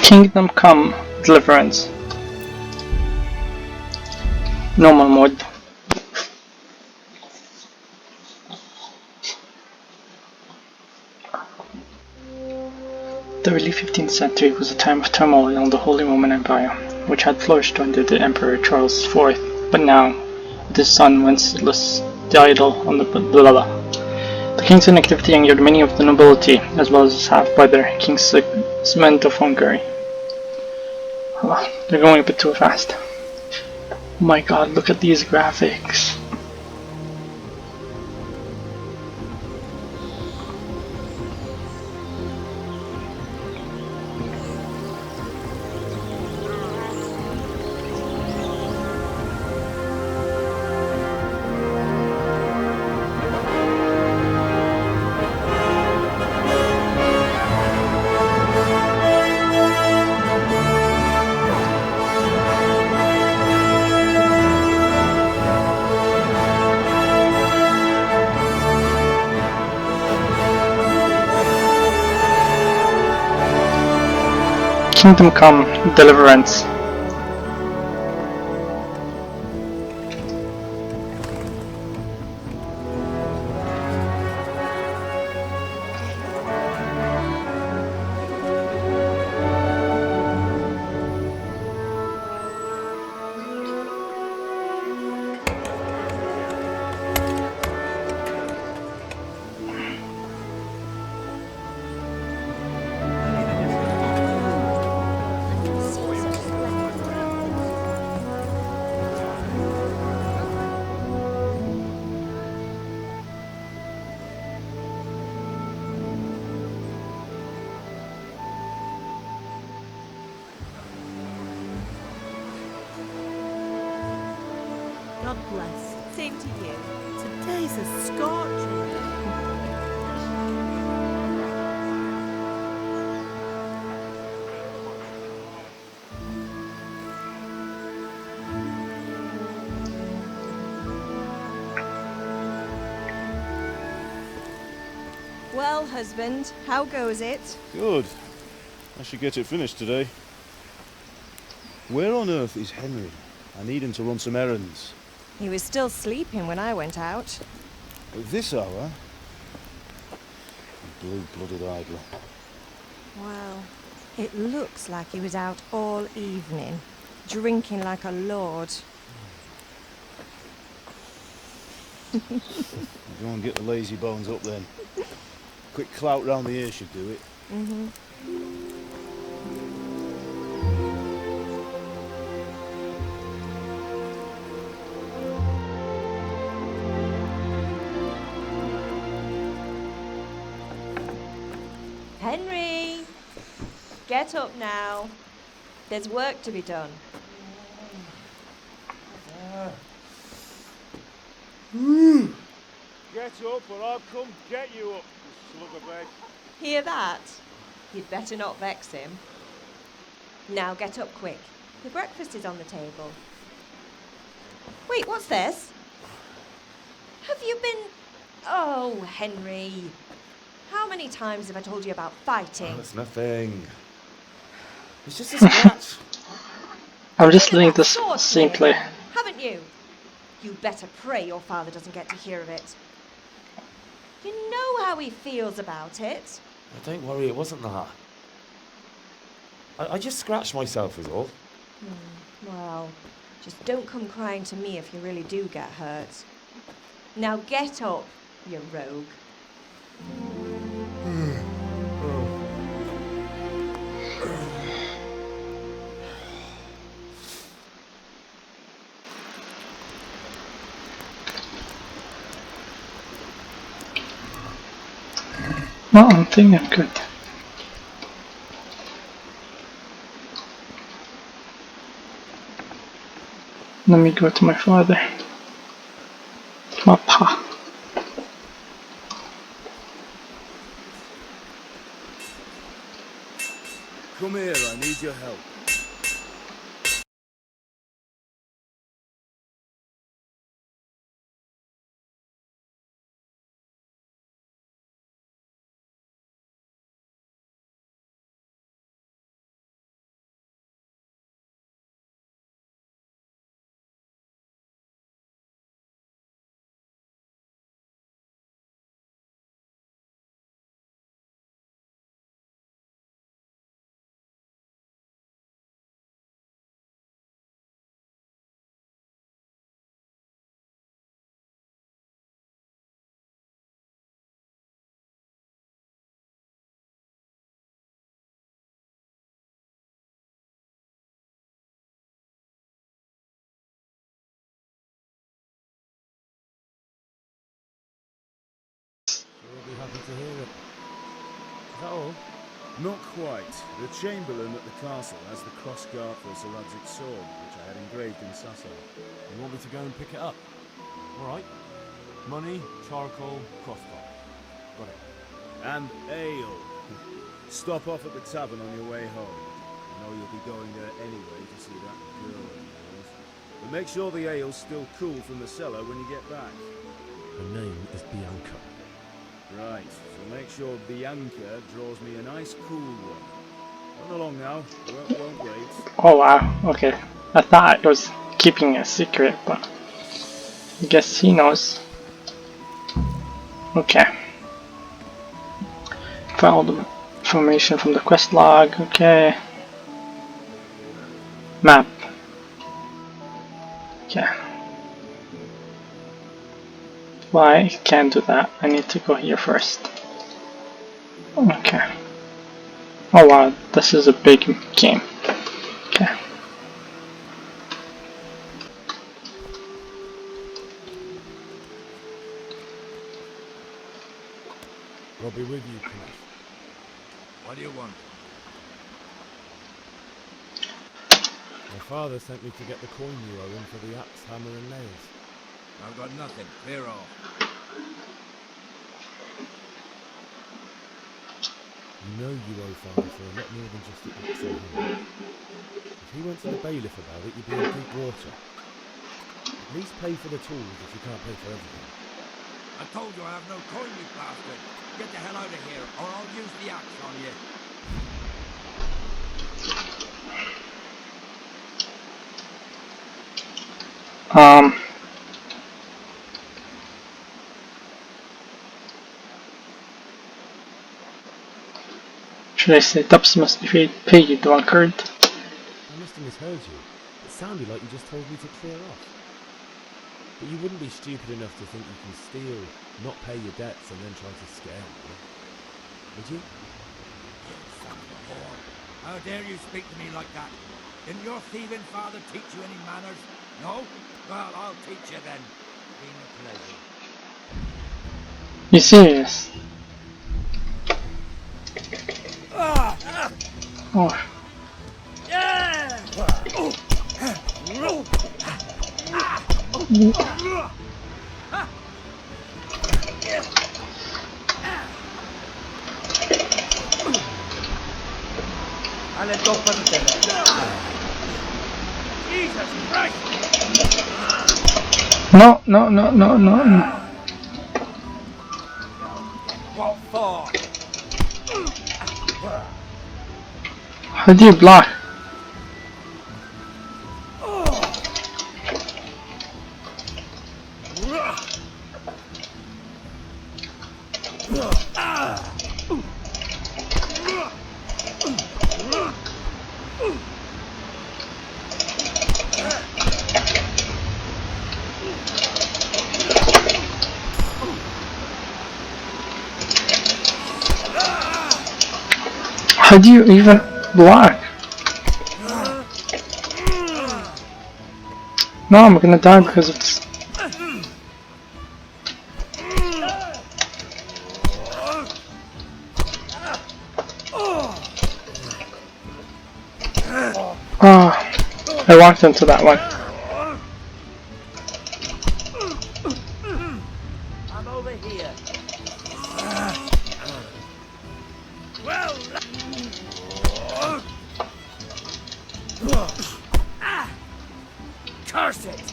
Kingdom Come Deliverance. Normal mode. The early 15th century was a time of turmoil in the Holy Roman Empire, which had flourished under the Emperor Charles IV, but now, with his son Wenceslas the Idle on the king's inactivity angered many of the nobility, as well as his half-brother, King Sigismund of Hungary. Oh, they're going a bit too fast. Oh my god, look at these graphics. Kingdom Come Deliverance. God bless. Same to you. Today's a scorcher. Well, husband, how goes it? Good. I should get it finished today. Where on earth is Henry? I need him to run some errands. He was still sleeping when I went out. At this hour? Blue-blooded idler. Well, it looks like he was out all evening, drinking like a lord. Go and get the lazy bones up then. Quick clout round the ear should do it. Mm-hmm. Henry! Get up now. There's work to be done. Get up or I'll come get you up, you slug of bed. Hear that? You'd better not vex him. Now get up quick. The breakfast is on the table. Wait, what's this? Have you been... Oh, Henry. How many times have I told you about fighting? Oh, it's nothing. It's just a scratch. I'm just letting Look at this that sword scene play play. again, haven't you? You better pray your father doesn't get to hear of it. You know how he feels about it. Oh, don't worry, it wasn't that. I just scratched myself is all. Well, just don't come crying to me if you really do get hurt. Now get up, you rogue. No, I'm thinking I'm good. Let me go to my father. My pa. Come here, I need your help. all? Not quite. The Chamberlain at the castle has the cross-guard for Sir Radzig's sword, which I had engraved in Sasau. You want me to go and pick it up? Alright. Money, charcoal, crossbow. Got it. And ale. Stop off at the tavern on your way home. I know you'll be going there anyway to see that girl of yours. But make sure the ale's still cool from the cellar when you get back. Her name is Bianca. Right, so make sure Bianca draws me a nice cool one. Run along now, work won't wait. Oh wow, okay. I thought it was keeping a secret, but I guess he knows. Okay. Follow the information from the quest log, okay. Map. Okay. Well, I can't do that. I need to go here first. Okay. Oh wow, this is a big game. Okay. I'll be with you, Kenneth. What do you want? My father sent me to get the coin you owe him for the axe, hammer and nails. I've got nothing. Clear off. You know you owe father for a lot more than just the axe and hammer. If he went to the bailiff about it, you'd be in deep water. At least pay for the tools if you can't pay for everything. I told you I have no coin, you bastard. Get the hell out of here, or I'll use the axe on you. Should I say Tubbs must be paid, you drunkard? I must have misheard you. It sounded like you just told me to clear off. But you wouldn't be stupid enough to think you can steal, not pay your debts, and then try to scare me. Would you? You son of a whore. How dare you speak to me like that? Didn't your thieving father teach you any manners? No? Well, I'll teach you then. Been a pleasure. You serious? Oh. Jesus Christ! No, no, no, no, no, no. What for? How do you block? How do you even block? No, I'm gonna die because it's... Oh, I walked into that one. I'm over here. Curse it!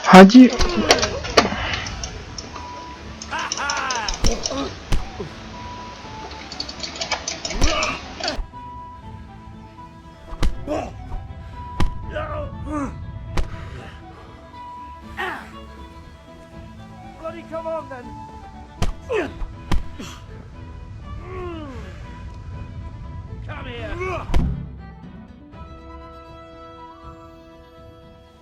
How do you... Bloody come on then! Come here!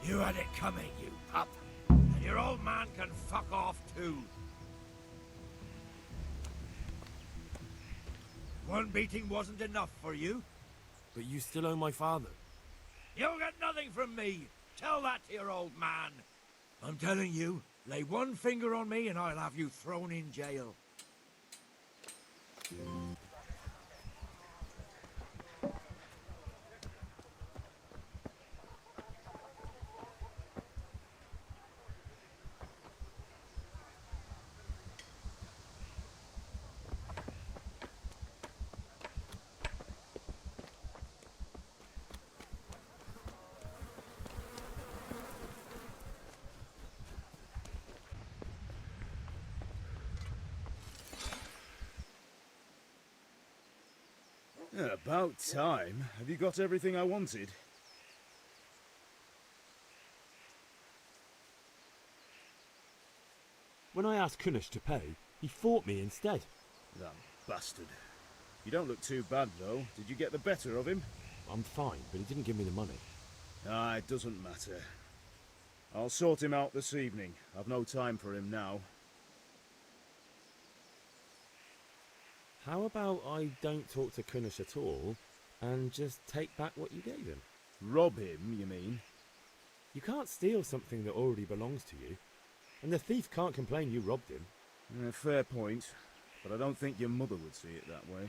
You had it coming, you pup. And your old man can fuck off too. One beating wasn't enough for you? But you still owe my father. You'll get nothing from me. Tell that to your old man. I'm telling you, lay one finger on me and I'll have you thrown in jail. About time. Have you got everything I wanted? When I asked Kunish to pay, he fought me instead. That bastard. You don't look too bad, though. Did you get the better of him? I'm fine, but he didn't give me the money. Ah, it doesn't matter. I'll sort him out this evening. I've no time for him now. How about I don't talk to Kunish at all, and just take back what you gave him? Rob him, you mean? You can't steal something that already belongs to you, and the thief can't complain you robbed him. Fair point, but I don't think your mother would see it that way.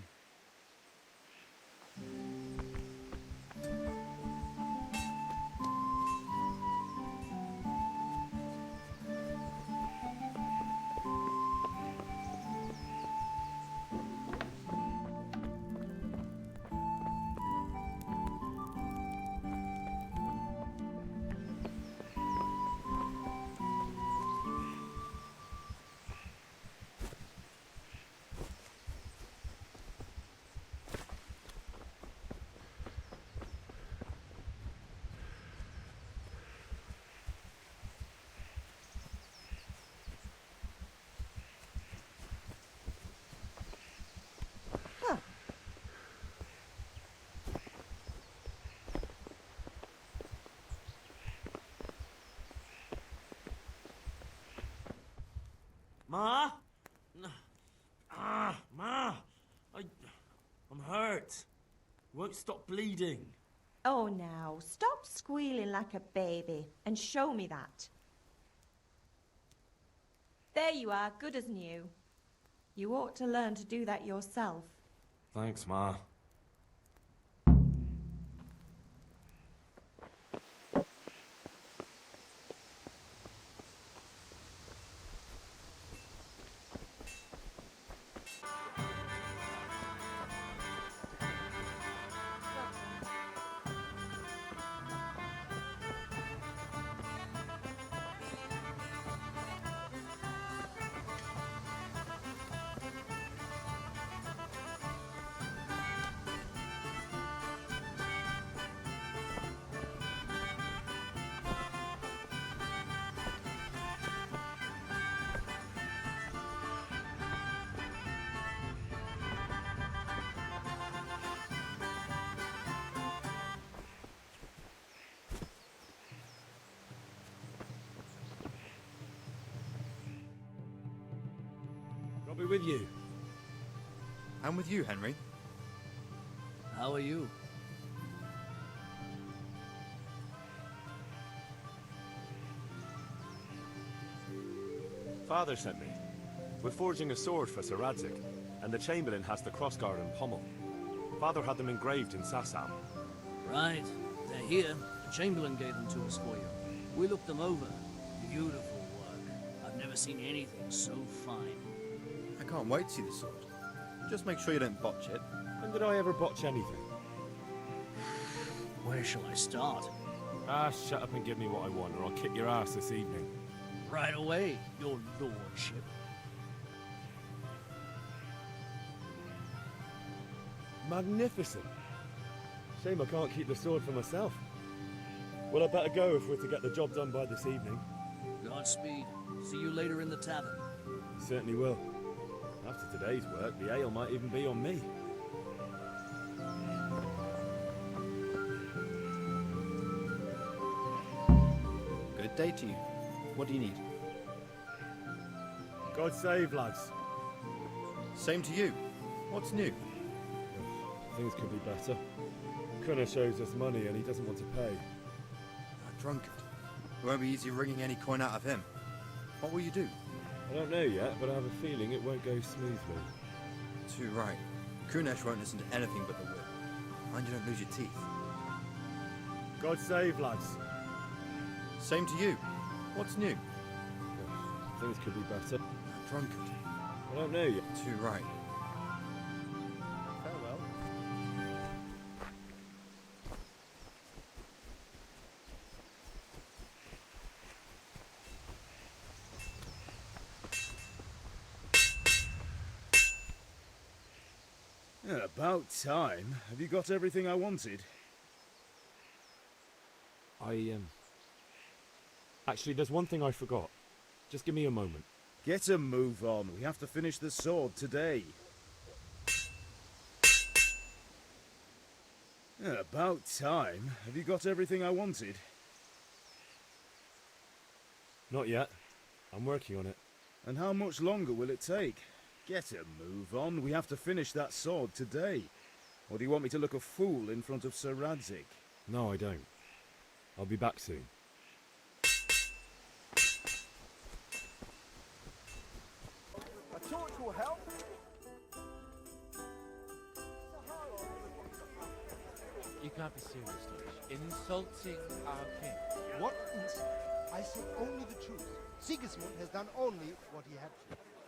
Ma? Ma! I'm hurt. Won't stop bleeding. Oh, now, stop squealing like a baby and show me that. There you are, good as new. You ought to learn to do that yourself. Thanks, Ma. I'll be with you. I'm with you, Henry. How are you? Father sent me. We're forging a sword for Sir Radzig, and the Chamberlain has the crossguard and pommel. Father had them engraved in Sassam. Right. They're here. The Chamberlain gave them to us for you. We looked them over. Beautiful work. I've never seen anything so fine. I can't wait to see the sword. Just make sure you don't botch it. When did I ever botch anything? Where shall I start? Shut up and give me what I want, or I'll kick your ass this evening. Right away, your lordship. Magnificent. Shame I can't keep the sword for myself. Well, I better go if we're to get the job done by this evening. Godspeed. See you later in the tavern. Certainly will. After today's work, the ale might even be on me. Good day to you. What do you need? God save, lads. Same to you. What's new? Things could be better. Kunesh owes us money and he doesn't want to pay. A drunkard. It won't be easy wringing any coin out of him. What will you do? I don't know yet, but I have a feeling it won't go smoothly. Too right. Kunesh won't listen to anything but the whip. Mind you don't lose your teeth. God save, lads. Same to you. What's new? Things could be better. A drunkard. I don't know yet. Too right. Farewell. Yeah, about time. Have you got everything I wanted? Actually, there's one thing I forgot. Just give me a moment. Get a move on. We have to finish the sword today. Yeah, about time. Have you got everything I wanted? Not yet. I'm working on it. And how much longer will it take? Get a move on. We have to finish that sword today. Or do you want me to look a fool in front of Sir Radzig? No, I don't. I'll be back soon. A torch will help. You can't be serious, Deutsch. Insulting our king. What insult? I said only the truth. Sigismund has done only what he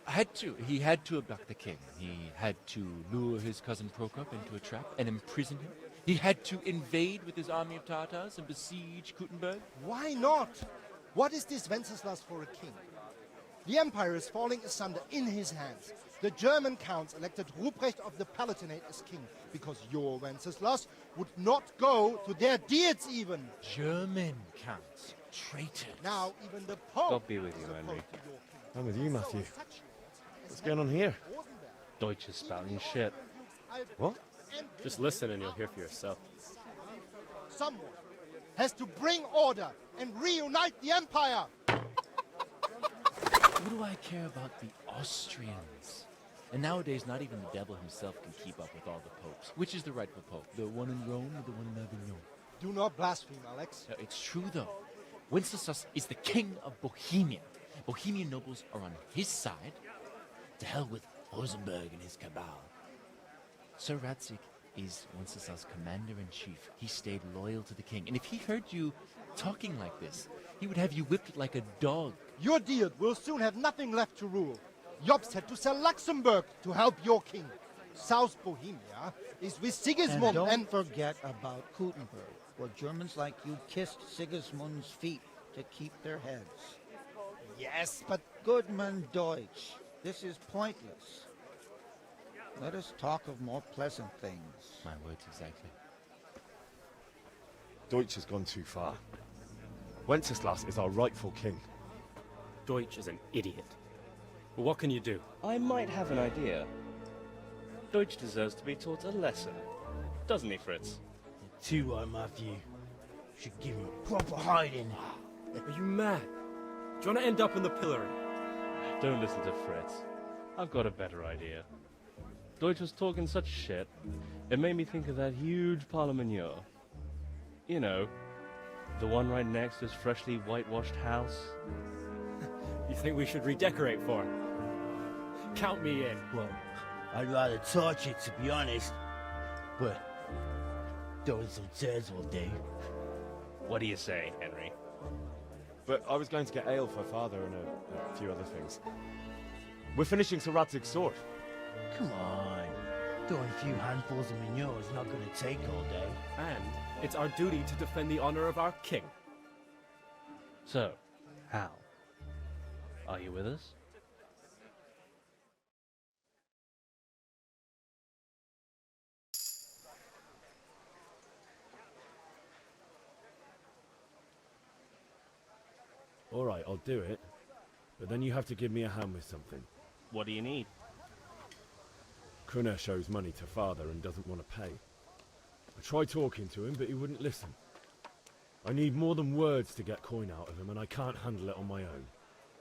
had to. He had to abduct the king. He had to lure his cousin Prokop into a trap and imprison him. He had to invade with his army of Tartars and besiege Kuttenberg. Why not? What is this Wenceslas for a king? The empire is falling asunder in his hands. The German counts elected Ruprecht of the Palatinate as king because your Wenceslas would not go to their deeds even. German counts. Traitors. Now even the Pope God be with you, is opposed Henry. to your king. I'm with you, Matthew. So such as What's going on here? Deutsch is spouting shit. What? Just listen and you'll hear for yourself. Someone has to bring order and reunite the empire. What do I care about the Austrians? And nowadays, not even the devil himself can keep up with all the popes. Which is the rightful pope? The one in Rome or the one in Avignon? Do not blaspheme, Alex. No, it's true, though. Wenceslas is the king of Bohemia. Bohemian nobles are on his side. To hell with Rosenberg and his cabal. Sir Radzig is Wenceslas' commander-in-chief. He stayed loyal to the king. And if he heard you talking like this, he would have you whipped like a dog. Your deal will soon have nothing left to rule. Jobst had to sell Luxembourg to help your king. South Bohemia is with Sigismund And don't forget about Kuttenberg, where Germans like you kissed Sigismund's feet to keep their heads. Yes, but Goodman Deutsch, this is pointless. Let us talk of more pleasant things. My words exactly. Deutsch has gone too far. Wenceslas is our rightful king. Deutsch is an idiot. But what can you do? I might have an idea. Deutsch deserves to be taught a lesson. Doesn't he, Fritz? Too right, Matthew. Should give him a proper hiding. Are you mad? Do you want to end up in the pillory? Don't listen to Fritz. I've got a better idea. Deutsch was talking such shit, it made me think of that huge parliament. You know, the one right next to his freshly whitewashed house. You think we should redecorate for him? Count me in. Well, I'd rather torch it, to be honest. But throwing some tears will do. What do you say, Henry? But I was going to get ale for father and a few other things. We're finishing Sir Radzig's sword. Come on. Throwing a few handfuls of manure is not going to take all day. And it's our duty to defend the honor of our king. So, Hal, are you with us? All right, I'll do it. But then you have to give me a hand with something. What do you need? Kunesh owes money to father and doesn't want to pay. I tried talking to him, but he wouldn't listen. I need more than words to get coin out of him, and I can't handle it on my own.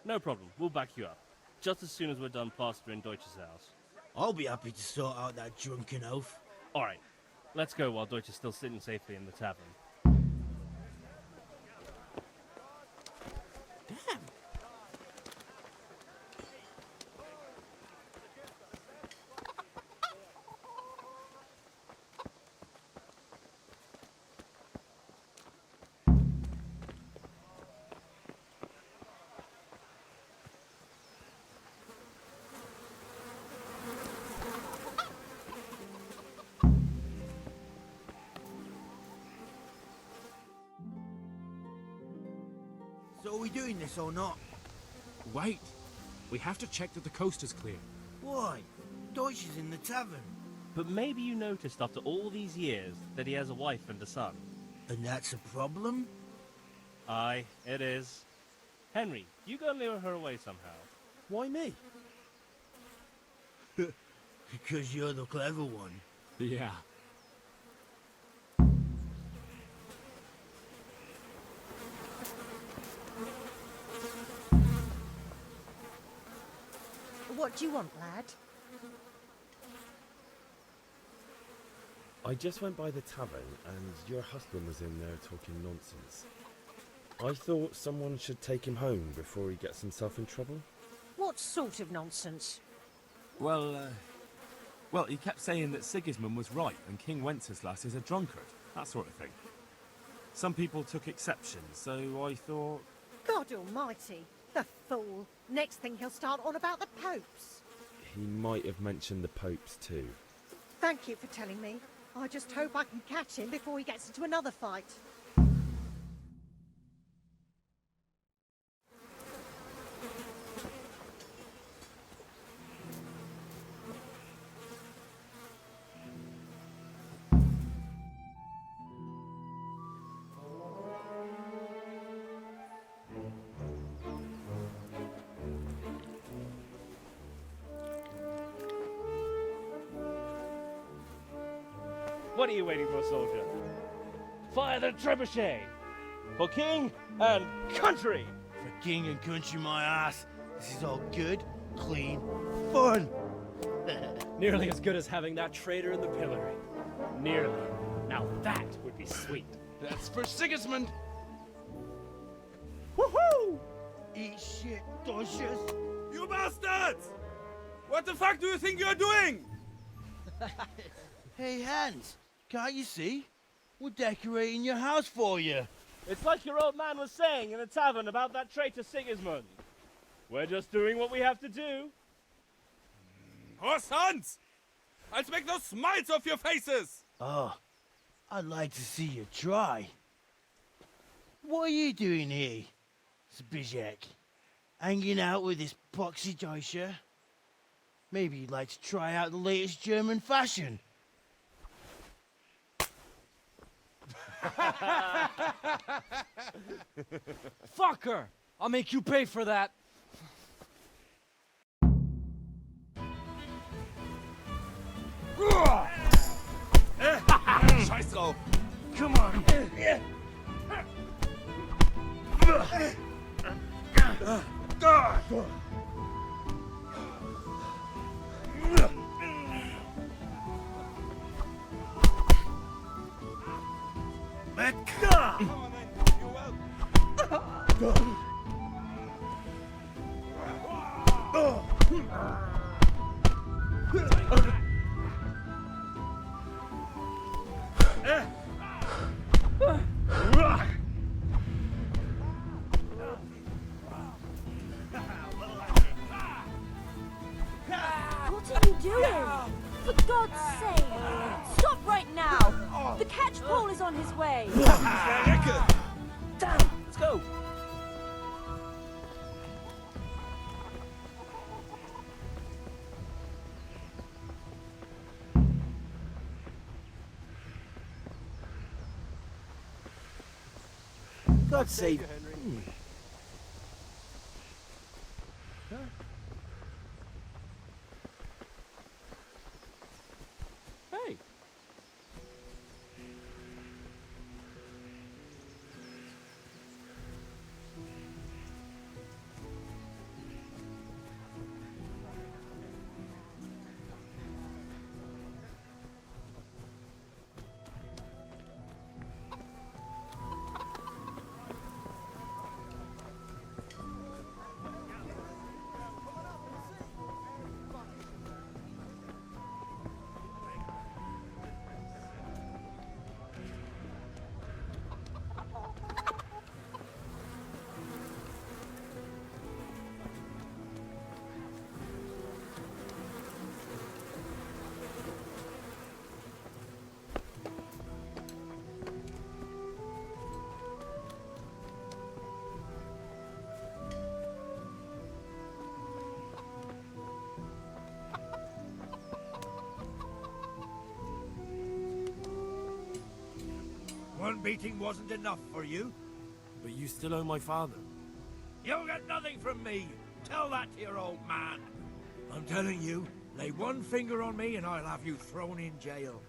No problem, we'll back you up. Just as soon as we're done plastering Deutsch's house. I'll be happy to sort out that drunken oaf. Alright, Let's go while Deutsch is still sitting safely in the tavern. Damn. So are we doing this or not? Wait. We have to check that the coast is clear. Why? Deutsch is in the tavern. But maybe you noticed after all these years that he has a wife and a son. And that's a problem? Aye, it is. Henry, you go and lure her away somehow. Why me? Because you're the clever one. Yeah. What do you want, lad? I just went by the tavern and your husband was in there talking nonsense. I thought someone should take him home before he gets himself in trouble. What sort of nonsense? Well, he kept saying that Sigismund was right and King Wenceslas is a drunkard. That sort of thing. Some people took exception, so I thought... God almighty, the fool. Next thing he'll start on about the popes. He might have mentioned the popes too. Thank you for telling me. I just hope I can catch him before he gets into another fight. What are you waiting for, soldier? Fire the trebuchet! For king and country! For king and country, my ass. This is all good, clean, fun. Nearly as good as having that traitor in the pillory. Nearly. Now that would be sweet. That's for Sigismund! Woohoo! Eat shit, Dodgers. You bastards! What the fuck do you think you're doing? Hey, Hans, can't you see? We're decorating your house for you. It's like your old man was saying in the tavern about that traitor Sigismund. We're just doing what we have to do. Horse Hans! I'll make those smiles off your faces! Oh, I'd like to see you try. What are you doing here, Zbigniew? Hanging out with this poxy Deutscher? Maybe you'd like to try out the latest German fashion. Fucker! I'll make you pay for that. Scheiß drauf! Come on! What are you doing? For God's sake! Stop right now! The catch pole is on his way! Damn! Let's go! God save you. Hey! One beating wasn't enough for you? But you still owe my father. You'll get nothing from me. Tell that to your old man. I'm telling you, lay one finger on me and I'll have you thrown in jail.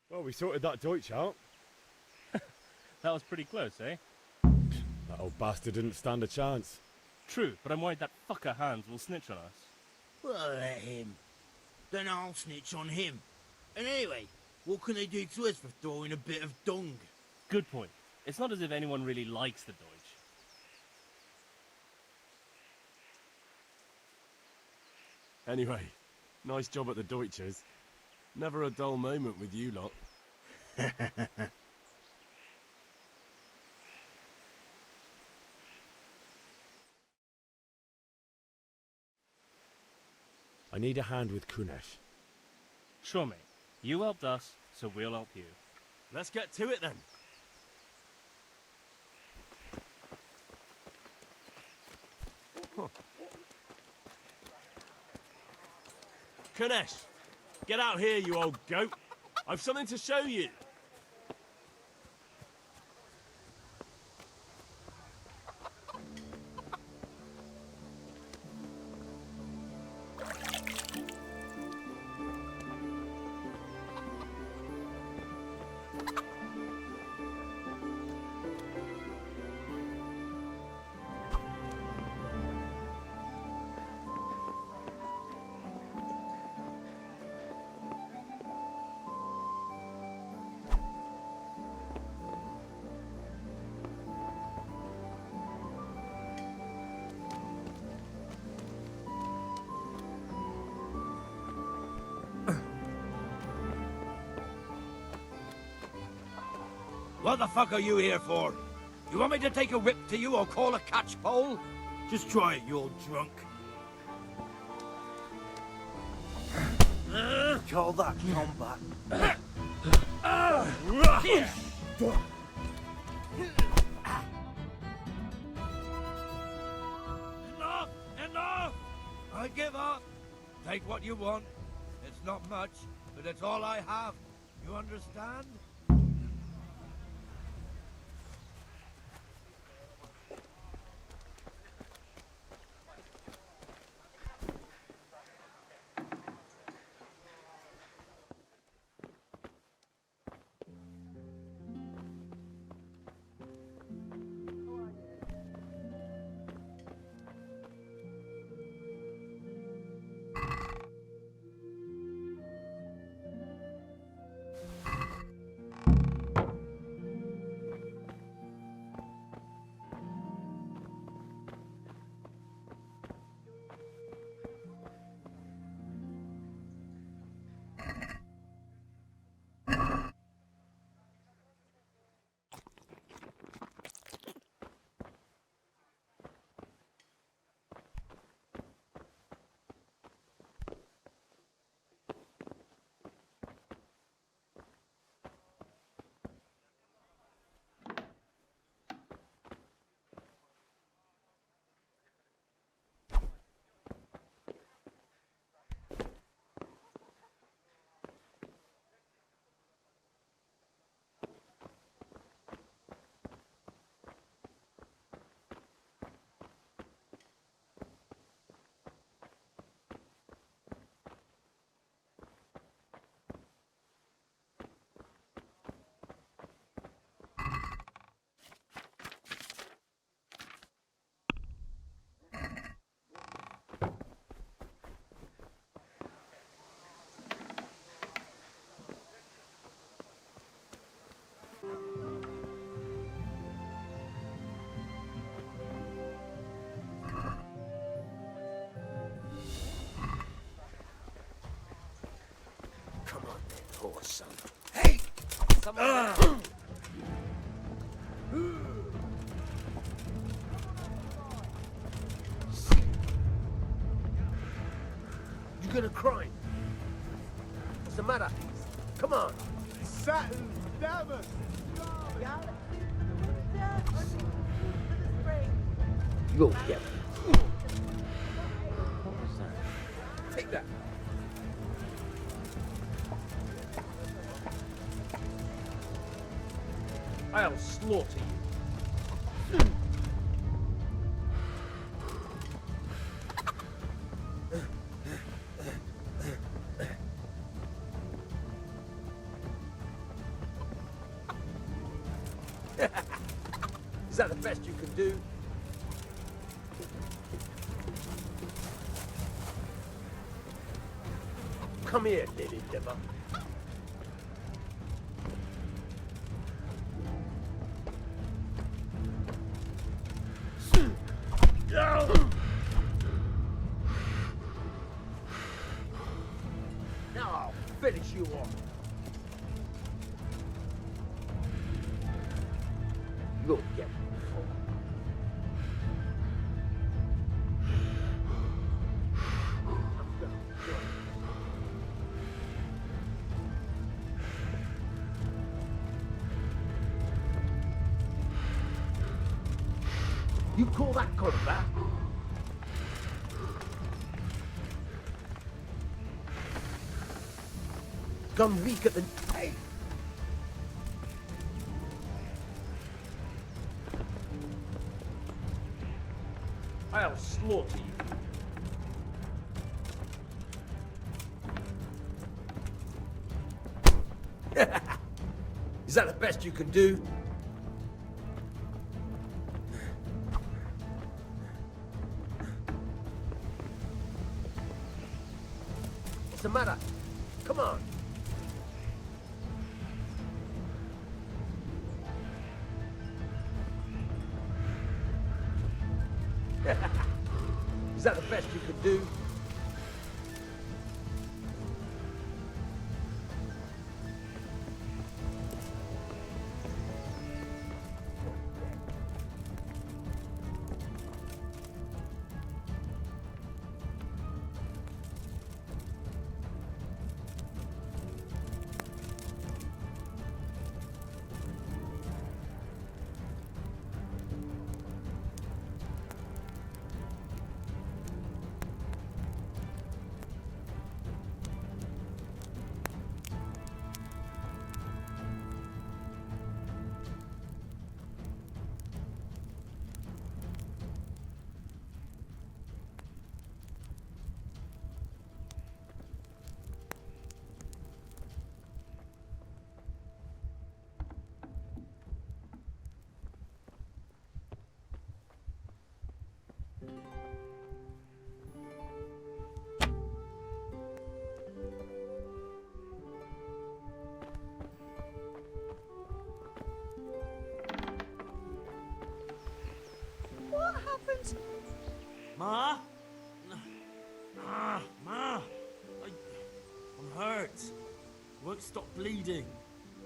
Well, we sorted that Deutsch out. That was pretty close, eh? That old bastard didn't stand a chance. True, but I'm worried that fucker Hans will snitch on us. Well, let him. Then I'll snitch on him. And anyway, what can they do to us for throwing a bit of dung? Good point. It's not as if anyone really likes the Deutsch. Anyway, nice job at the Deutsches. Never a dull moment with you lot. I need a hand with Kunesh. Sure, mate. You helped us, so we'll help you. Let's get to it then. Huh. Kunesh, get out here, you old goat. I've something to show you. What the fuck are you here for? You want me to take a whip to you or call a catch pole? Just try it, you old drunk. Call that combat. Enough! Enough! I give up. Take what you want. It's not much, but it's all I have. You understand? son. Hey! Someone You gonna cry? What's the matter? Come on. Satin, damn it! You'll get it. What was that? Take that. I'll slaughter you. Is that the best you can do? Come here, lily liver. Now I'll finish you off. You'll get You call that combat? Gun weaker than... Hey! I'll slaughter you. Is that the best you can do? What's the matter? Come on. Is that the best you could do? What happened? Ma? Ma! I'm hurt. Won't stop bleeding.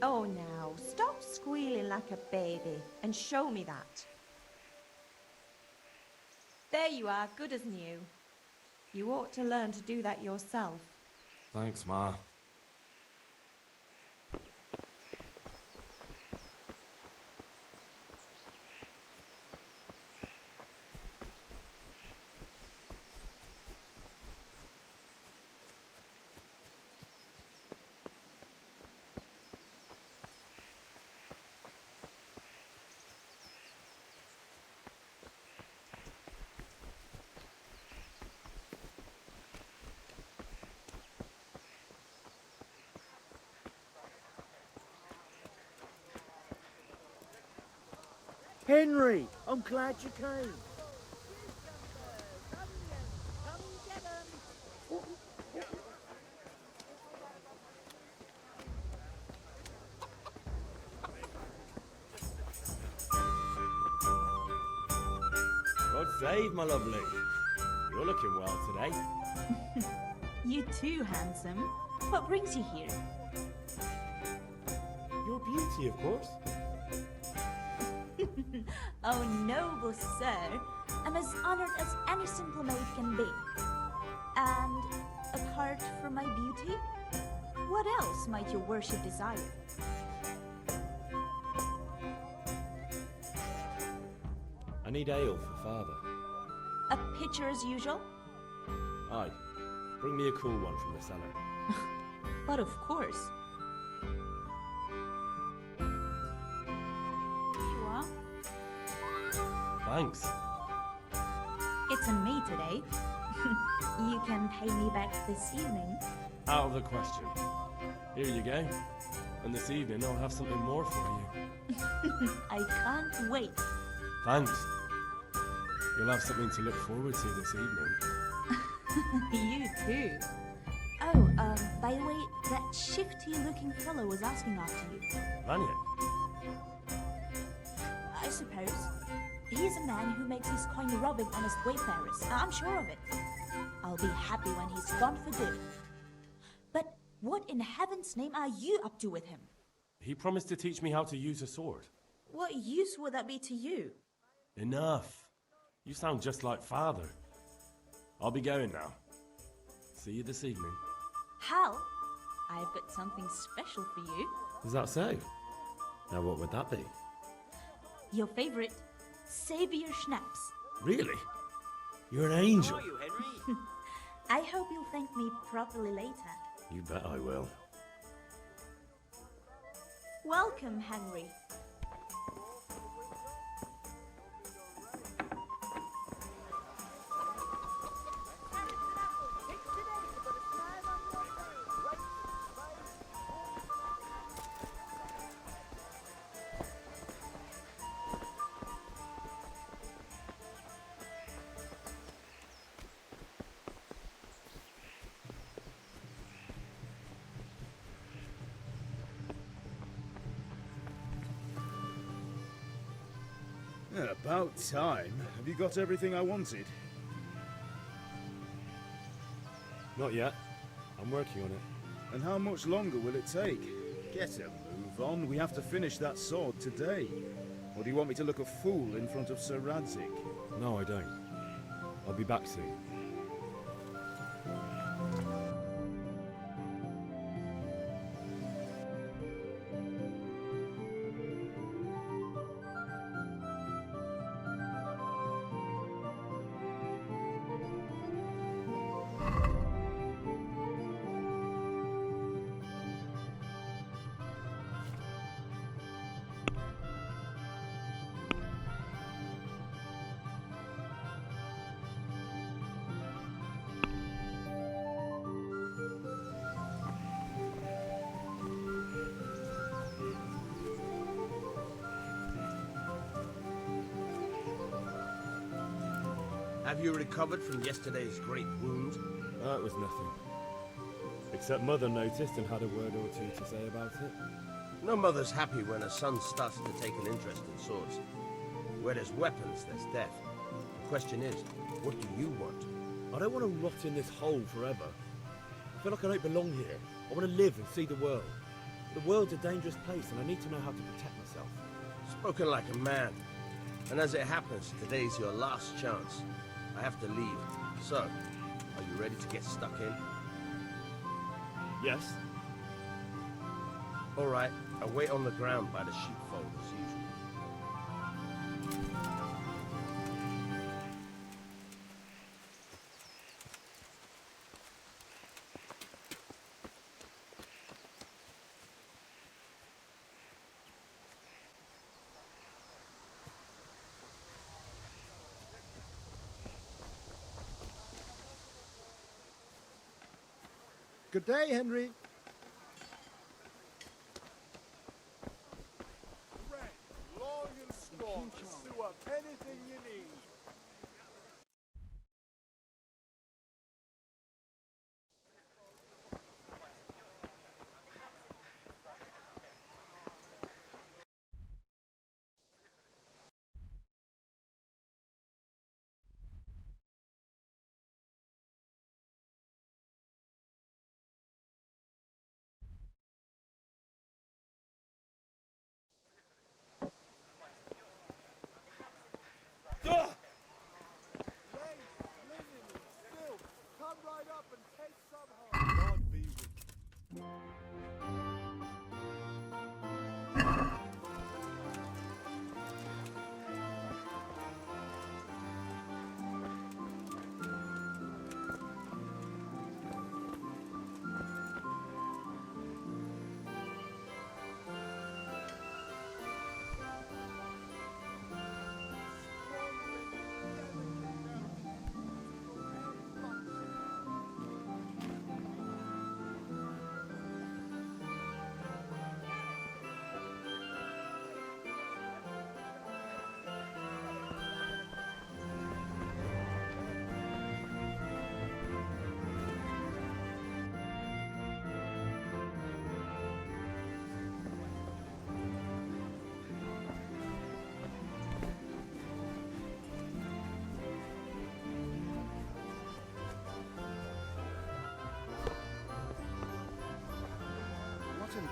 Oh, now, stop squealing like a baby and show me that. There you are, good as new. You ought to learn to do that yourself. Thanks, Ma. Henry, I'm glad you came. God save, my lovely. You're looking well today. You too, handsome. What brings you here? tea, of course. Oh, noble sir, I'm as honored as any simple maid can be. And apart from my beauty, what else might your worship desire? I need ale for father. A pitcher as usual? Aye. Bring me a cool one from the cellar. But of course. Here you are. Thanks. It's on me today. You can pay me back this evening. Out of the question. Here you go. And this evening I'll have something more for you. I can't wait. Thanks. You'll have something to look forward to this evening. You too. Oh, by the way, that shifty-looking fellow was asking after you. Vanya? I suppose. He's a man who makes his coin robbing honest wayfarers. I'm sure of it. I'll be happy when he's gone for good. But what in heaven's name are you up to with him? He promised to teach me how to use a sword. What use would that be to you? Enough. You sound just like father. I'll be going now. See you this evening. Hal, I've got something special for you. Is that so? Now what would that be? Your favorite, Savior Schnapps. Really? You're an angel. How are you, Henry? I hope you'll thank me properly later. You bet I will. Welcome, Henry. Yeah, about time. Have you got everything I wanted? Not yet. I'm working on it. And how much longer will it take? Get a move on. We have to finish that sword today. Or do you want me to look a fool in front of Sir Radzik? No, I don't. I'll be back soon. Have you recovered from yesterday's great wound? That was nothing. Except Mother noticed and had a word or two to say about it. No mother's happy when her son starts to take an interest in swords. Where there's weapons, there's death. The question is, what do you want? I don't want to rot in this hole forever. I feel like I don't belong here. I want to live and see the world. The world's a dangerous place and I need to know how to protect myself. Spoken like a man. And as it happens, today's your last chance. I have to leave. So, are you ready to get stuck in? Yes. All right, I'll wait on the ground by the sheepfold as usual. Good day, Henry. Long and strong to sew up anything you need.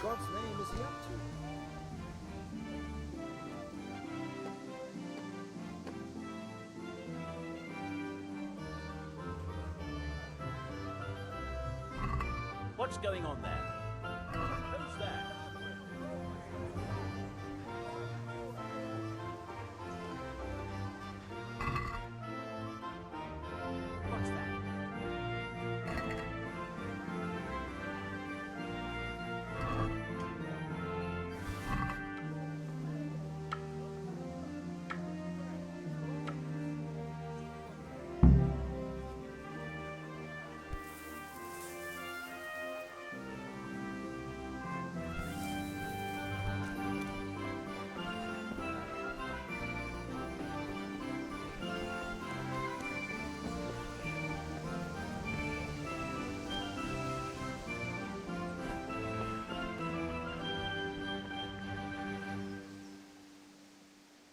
God's name is he up to? What's going on there? Who's there? What's that?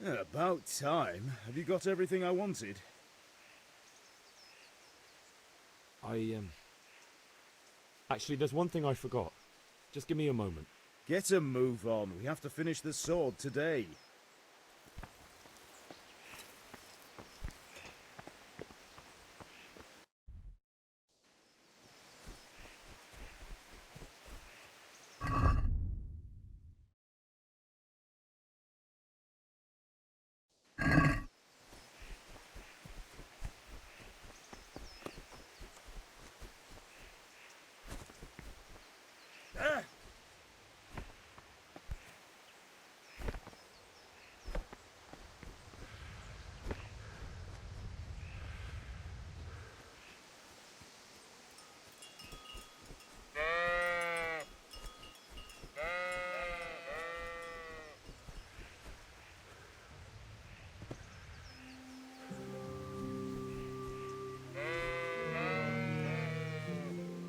Yeah, about time. Have you got everything I wanted? Actually, there's one thing I forgot. Just give me a moment. Get a move on. We have to finish the sword today.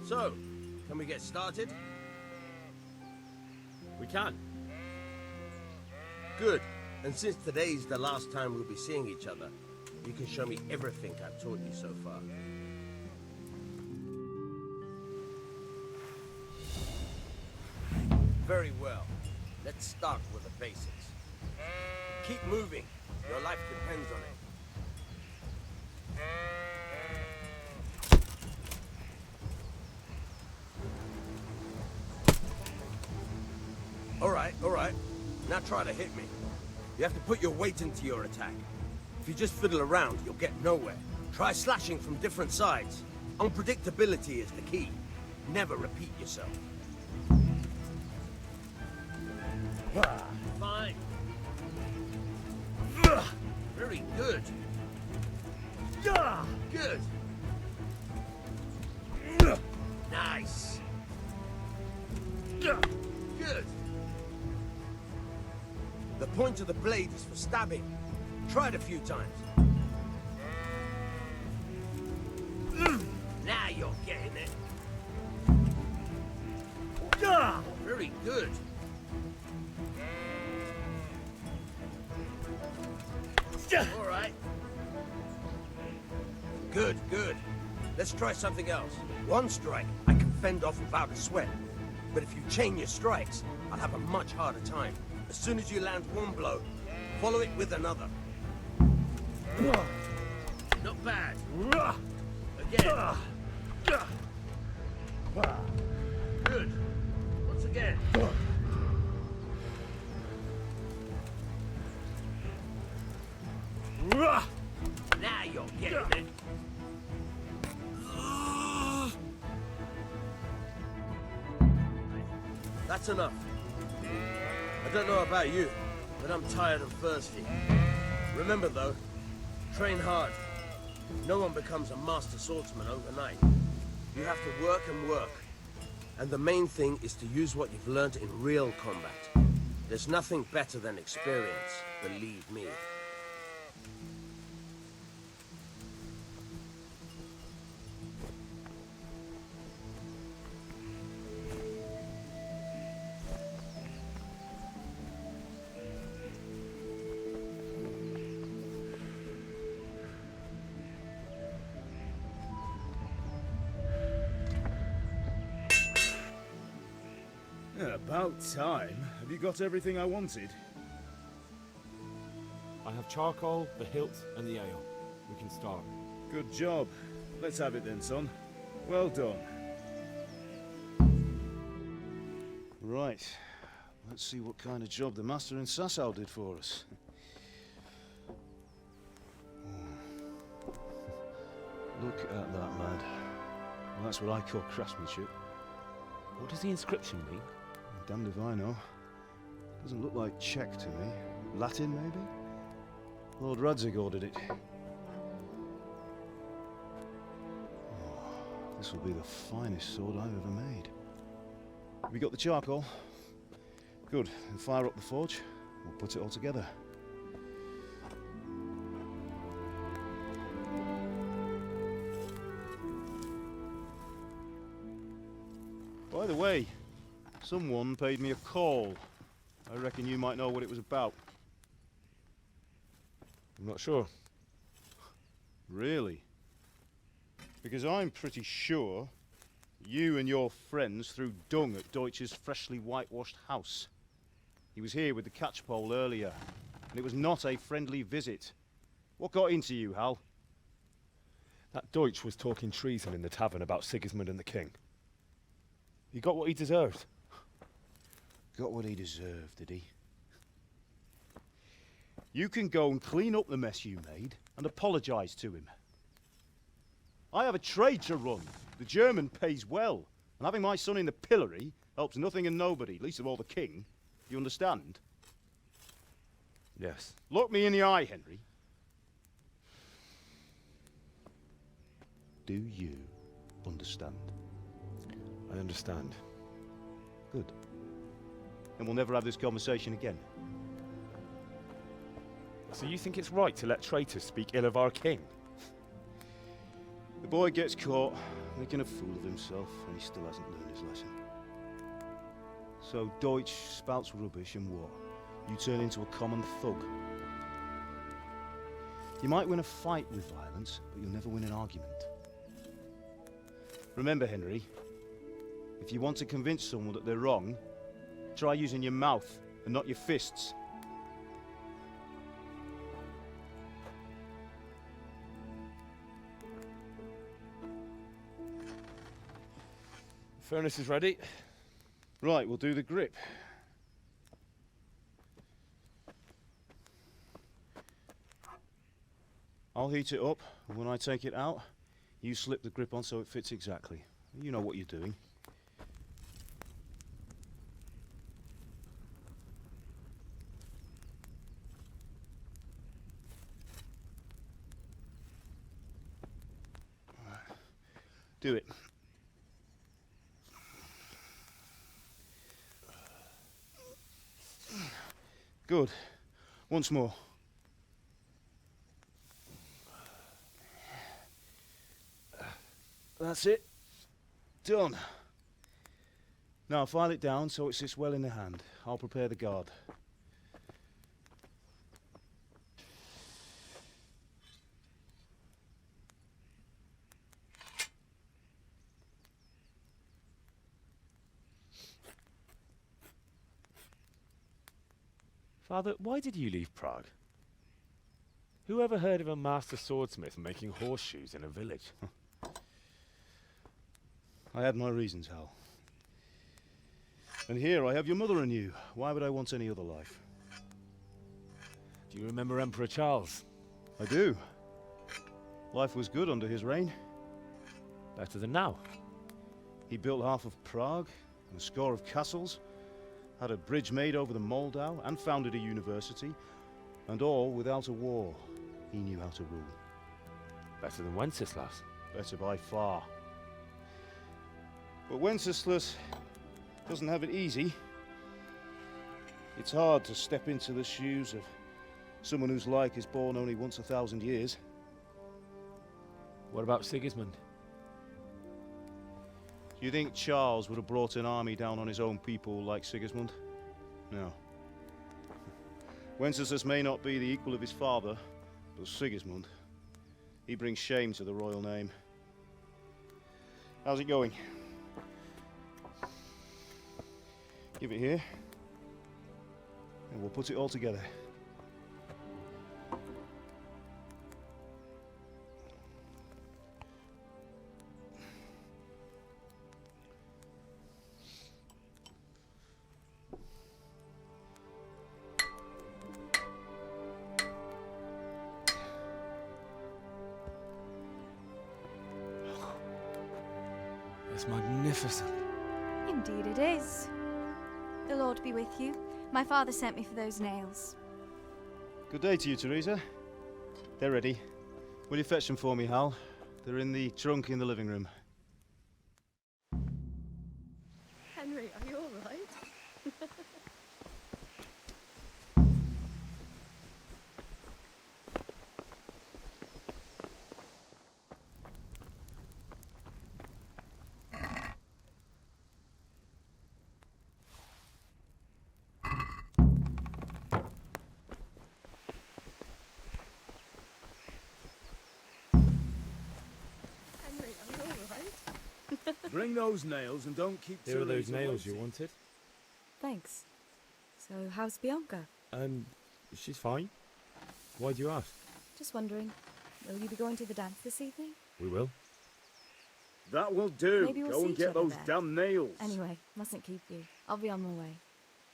So, can we get started? We can. Good. And since today's the last time we'll be seeing each other, you can show me everything I've taught you so far. Very well. Let's start with the basics. Keep moving. Your life depends on it. All right. Now try to hit me. You have to put your weight into your attack. If you just fiddle around, you'll get nowhere. Try slashing from different sides. Unpredictability is the key. Never repeat yourself. Fine. Very good. Good. Nice. Good. The point of the blade is for stabbing. Try it a few times. Now you're getting it. Very good. All right. Good. Let's try something else. One strike, I can fend off without a sweat. But if you chain your strikes, I'll have a much harder time. As soon as you land one blow, follow it with another. Not bad. Again. Good. Once again. Now you're getting it. That's enough. I don't know about you, but I'm tired and thirsty. Remember though, train hard. No one becomes a master swordsman overnight. You have to work and work. And the main thing is to use what you've learned in real combat. There's nothing better than experience, believe me. About time. Have you got everything I wanted? I have charcoal, the hilt, and the ale. We can start. Good job. Let's have it then, son. Well done. Right. Let's see what kind of job the master in Sasau did for us. Look at that, lad. Well, that's what I call craftsmanship. What does the inscription mean? Damned if I know. Doesn't look like Czech to me. Latin, maybe? Lord Radzig ordered it. Oh, this will be the finest sword I've ever made. Have you got the charcoal? Good. Then fire up the forge. We'll put it all together. By the way, someone paid me a call. I reckon you might know what it was about. I'm not sure. Really? Because I'm pretty sure you and your friends threw dung at Deutsch's freshly whitewashed house. He was here with the catchpole earlier, and it was not a friendly visit. What got into you, Hal? That Deutsch was talking treason in the tavern about Sigismund and the king. He got what he deserved. Got what he deserved, did he? You can go and clean up the mess you made and apologise to him. I have a trade to run. The German pays well, and having my son in the pillory helps nothing and nobody, least of all the king. You understand? Yes. Look me in the eye, Henry. Do you understand? I understand. Good. Then we'll never have this conversation again. So you think it's right to let traitors speak ill of our king? The boy gets caught making a fool of himself, and he still hasn't learned his lesson. So Deutsch spouts rubbish, and what? You turn into a common thug. You might win a fight with violence, but you'll never win an argument. Remember, Henry, if you want to convince someone that they're wrong, try using your mouth and not your fists. Furnace is ready. Right, we'll do the grip. I'll heat it up, and when I take it out, you slip the grip on so it fits exactly. You know what you're doing. Do it. Good. Once more. That's it. Done. Now file it down so it sits well in the hand. I'll prepare the guard. Father, why did you leave Prague? Who ever heard of a master swordsmith making horseshoes in a village? I had my reasons, Hal. And here I have your mother and you. Why would I want any other life? Do you remember Emperor Charles? I do. Life was good under his reign. Better than now. He built half of Prague, and a score of castles, had a bridge made over the Moldau, and founded a university, and all without a war. He knew how to rule. Better than Wenceslas. Better by far. But Wenceslas doesn't have it easy. It's hard to step into the shoes of someone whose like is born only once 1,000 years. What about Sigismund? Do you think Charles would have brought an army down on his own people like Sigismund? No. Wenceslas may not be the equal of his father, but Sigismund, he brings shame to the royal name. How's it going? Give it here, and we'll put it all together. It's magnificent. Indeed it is. The Lord be with you. My father sent me for those nails. Good day to you, Teresa. They're ready. Will you fetch them for me, Hal? They're in the trunk in the living room. Henry, are you all right? Henry, are you all right? Bring those nails and don't keep Here are those Teresa nails you waiting. wanted. Thanks. So, how's Bianca? She's fine. Why do you ask? Just wondering, will you be going to the dance this evening? We will. That will do. Maybe we'll Go see and each get other those there. damn nails. Anyway, mustn't keep you. I'll be on my way.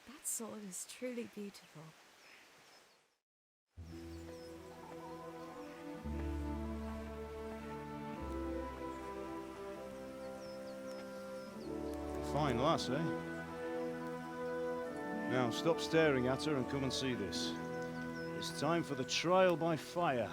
That sword is truly beautiful. Fine lass, eh? Now stop staring at her and come and see this. It's time for the trial by fire.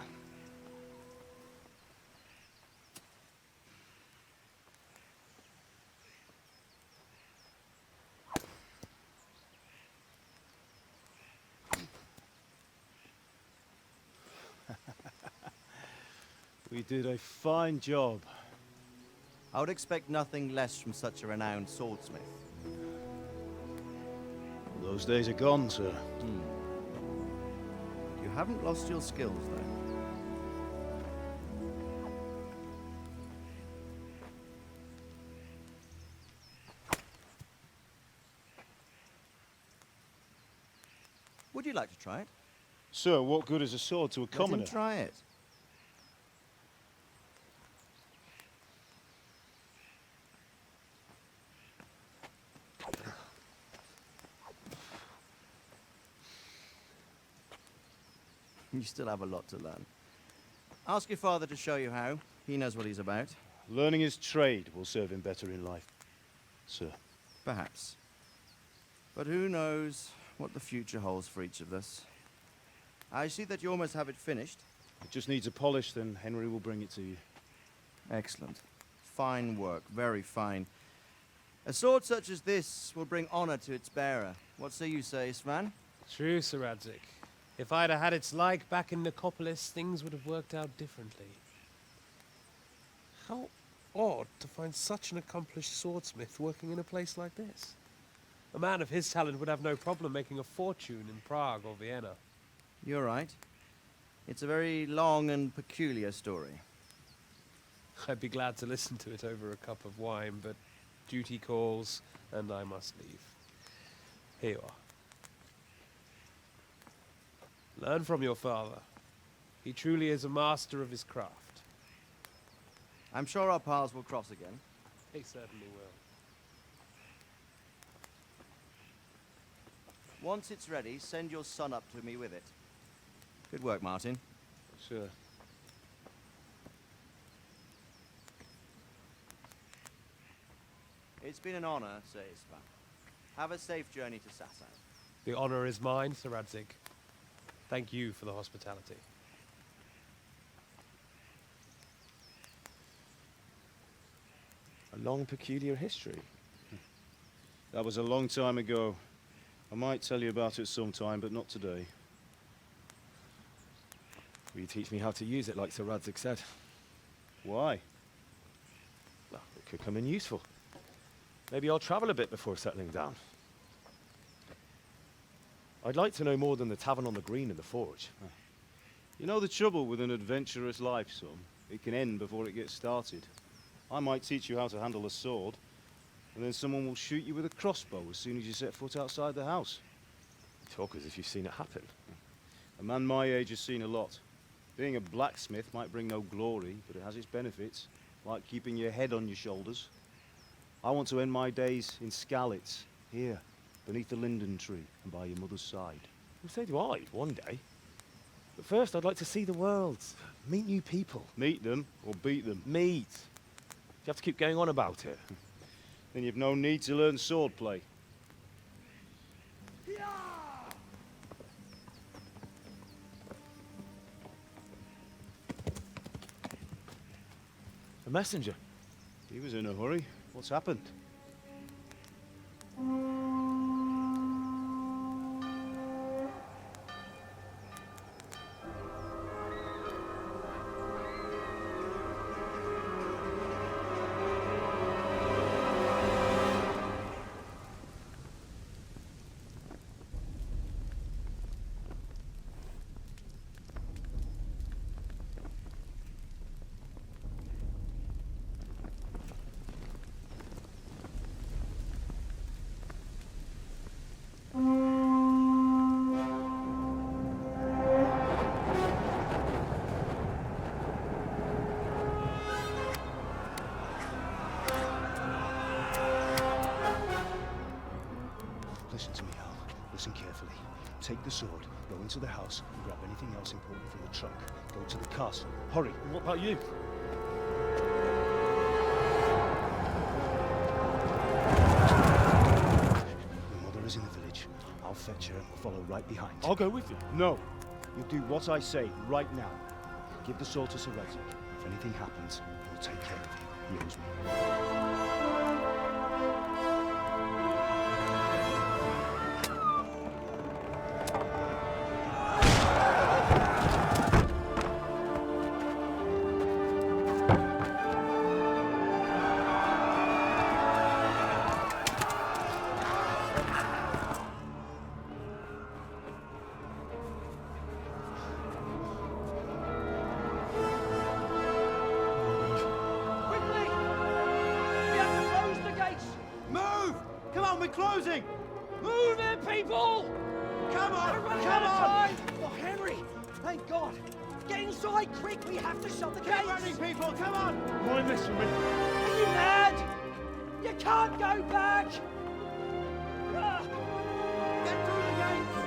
We did a fine job. I would expect nothing less from such a renowned swordsmith. Those days are gone, sir. You haven't lost your skills, though. Would you like to try it? Sir, what good is a sword to a Let commoner? him try it. You still have a lot to learn. Ask your father to show you how. He knows what he's about. Learning his trade will serve him better in life, sir. Perhaps. But who knows what the future holds for each of us. I see that you almost have it finished. It just needs a polish, then Henry will bring it to you. Excellent. Fine work, very fine. A sword such as this will bring honor to its bearer. What say you, Svan? True, Sir Radzik. If I'd have had its like back in Nicopolis, things would have worked out differently. How odd to find such an accomplished swordsmith working in a place like this. A man of his talent would have no problem making a fortune in Prague or Vienna. You're right. It's a very long and peculiar story. I'd be glad to listen to it over a cup of wine, but duty calls, and I must leave. Here you are. Learn from your father. He truly is a master of his craft. I'm sure our paths will cross again. He certainly will. Once it's ready, send your son up to me with it. Good work, Martin. Sure. It's been an honor, Sir Isvan. Have a safe journey to Sasau. The honor is mine, Sir Radzik. Thank you for the hospitality. A long, peculiar history. That was a long time ago. I might tell you about it sometime, but not today. Will you teach me how to use it like Sir Radzik said? Why? Well, it could come in useful. Maybe I'll travel a bit before settling down. I'd like to know more than the tavern on the green and the forge. You know the trouble with an adventurous life, son? It can end before it gets started. I might teach you how to handle a sword, and then someone will shoot you with a crossbow as soon as you set foot outside the house. You talk as if you've seen it happen. A man my age has seen a lot. Being a blacksmith might bring no glory, but it has its benefits, like keeping your head on your shoulders. I want to end my days in Skalitz, here, beneath the linden tree and by your mother's side. Well, so do I, one day. But first, I'd like to see the world, meet new people. Meet them or beat them? Meet. You have to keep going on about it. Then you've no need to learn swordplay. A messenger. He was in a hurry. What's happened? Listen to me, Al. Listen carefully. Take the sword, go into the house, and grab anything else important from the trunk. Go to the castle. Hurry. And what about you? Your mother is in the village. I'll fetch her and we'll follow right behind. I'll go with you. No. You'll do what I say right now. Give the sword to Sir Reddick. If anything happens, he'll take care of you. He owes me. We're closing! Move it, people! Come on! We're running Come out of on! time! Oh, Henry! Thank God! Get inside, quick! We have to shut the gates! Get running, people! Come on! Why messing with me? Are you mad? You can't go back! Ah. Get through the gates!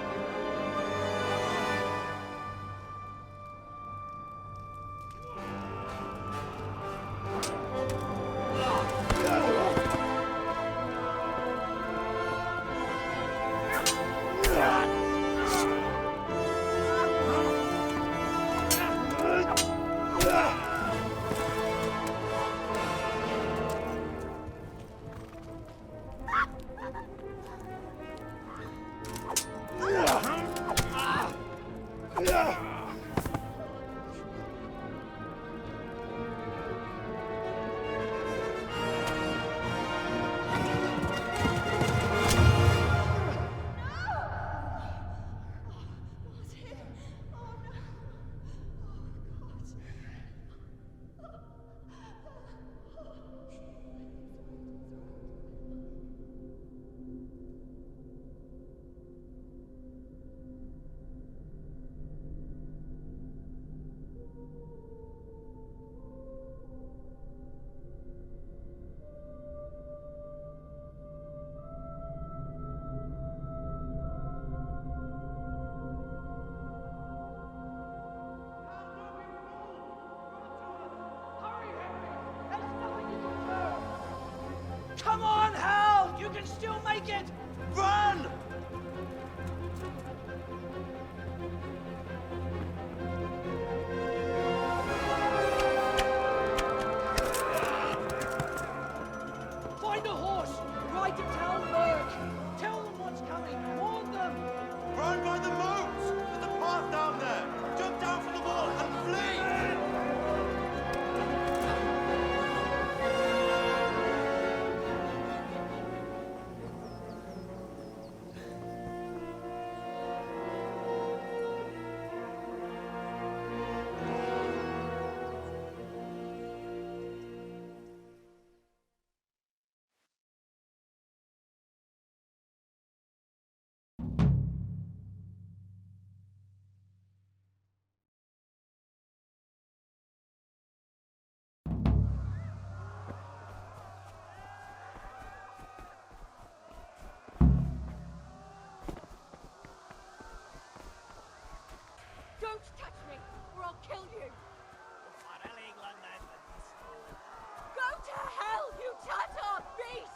kill you! Go to hell, you Tatar beast!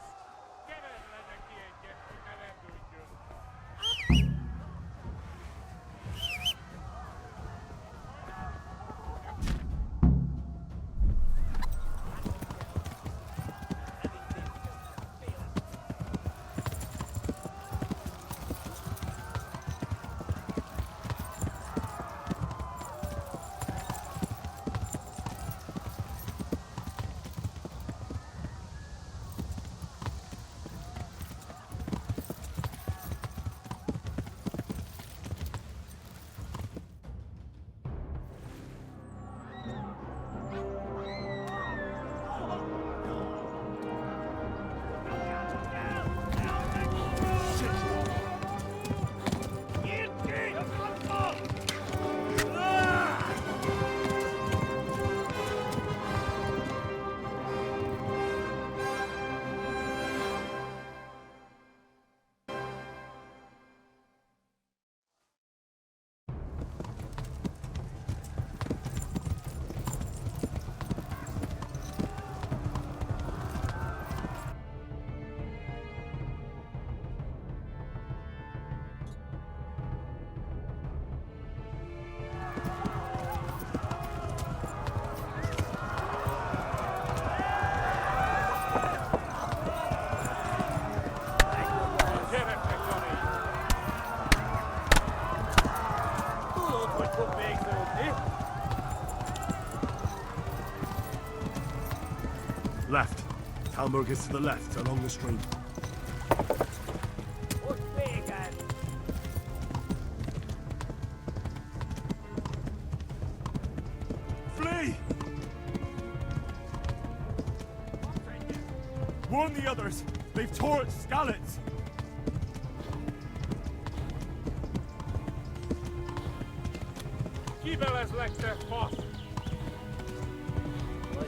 Left. Talmberg is to the left, along the stream. Flee! Warn the others! They've torched Skalitz! Kibeles legtöbb fasz!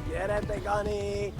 Gyere, Gani!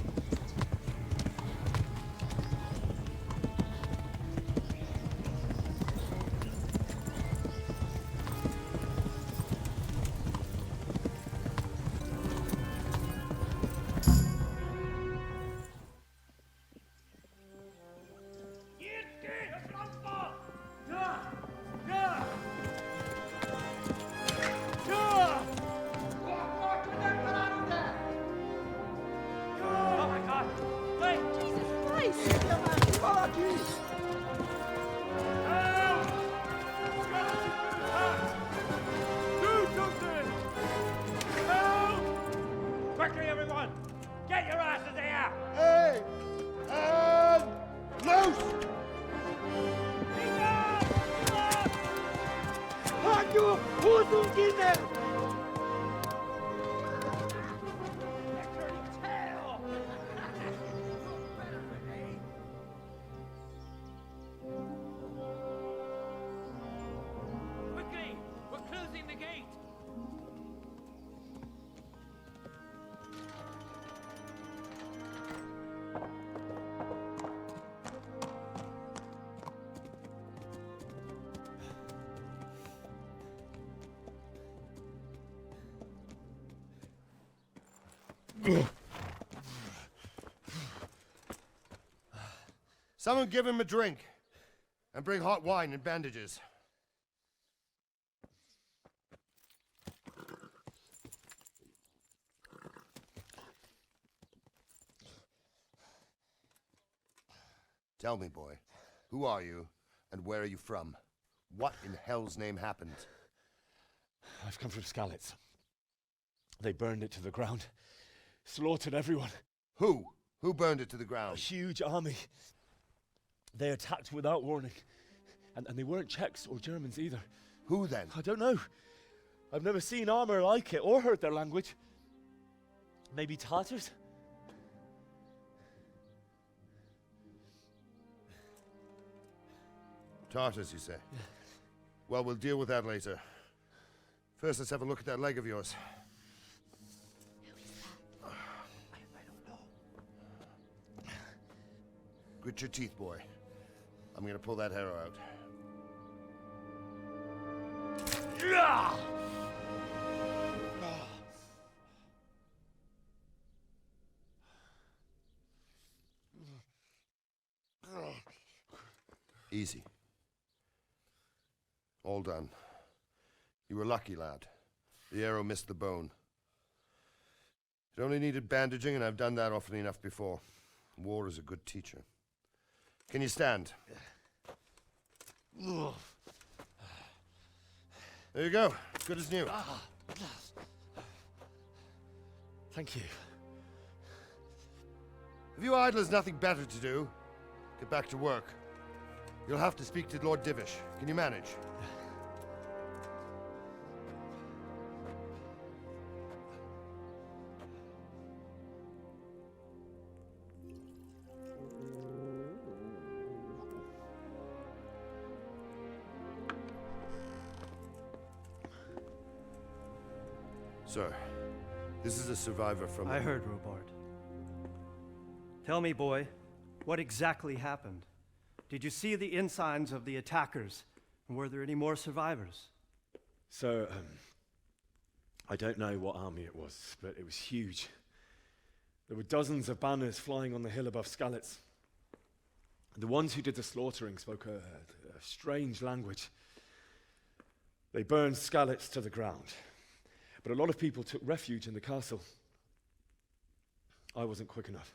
Quickly, everyone! Get your asses here! Hey! And loose! Halt your Hosenkinder! Quickly! We're closing the gate! Someone give him a drink. And bring hot wine and bandages. Tell me, boy, who are you and where are you from? What in hell's name happened? I've come from Skalitz. They burned it to the ground. Slaughtered everyone. Who? Who burned it to the ground? A huge army. They attacked without warning. And they weren't Czechs or Germans either. Who then? I don't know. I've never seen armor like it or heard their language. Maybe Tatars? Tartars, you say? Yeah. Well, we'll deal with that later. First, let's have a look at that leg of yours. I don't know. Grit your teeth, boy. I'm gonna pull that arrow out. Easy. All done. You were lucky, lad. The arrow missed the bone. It only needed bandaging, and I've done that often enough before. War is a good teacher. Can you stand? There you go. Good as new. Thank you. If you idlers nothing better to do, get back to work. You'll have to speak to Lord Divish. Can you manage? Sir, this is a survivor from... I heard, Robard. Tell me, boy, what exactly happened? Did you see the ensigns of the attackers? And were there any more survivors? So, I don't know what army it was, but it was huge. There were dozens of banners flying on the hill above Skalitz. The ones who did the slaughtering spoke a strange language. They burned Skalitz to the ground. But a lot of people took refuge in the castle. I wasn't quick enough.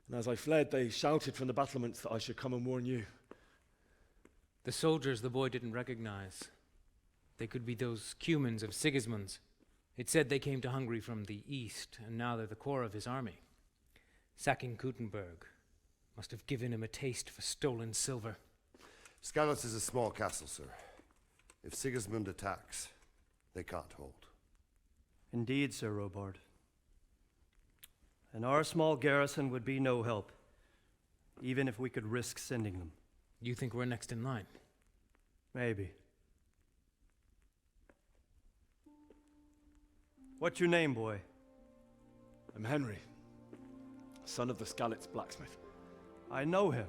And as I fled, they shouted from the battlements that I should come and warn you. The soldiers the boy didn't recognize. They could be those Cumans of Sigismund's. It said they came to Hungary from the east, and now they're the core of his army. Sacking Gutenberg must have given him a taste for stolen silver. Skalitz is a small castle, sir. If Sigismund attacks, they can't hold. Indeed, Sir Robard. And our small garrison would be no help, even if we could risk sending them. You think we're next in line? Maybe. What's your name, boy? I'm Henry, son of the Skalitz blacksmith. I know him.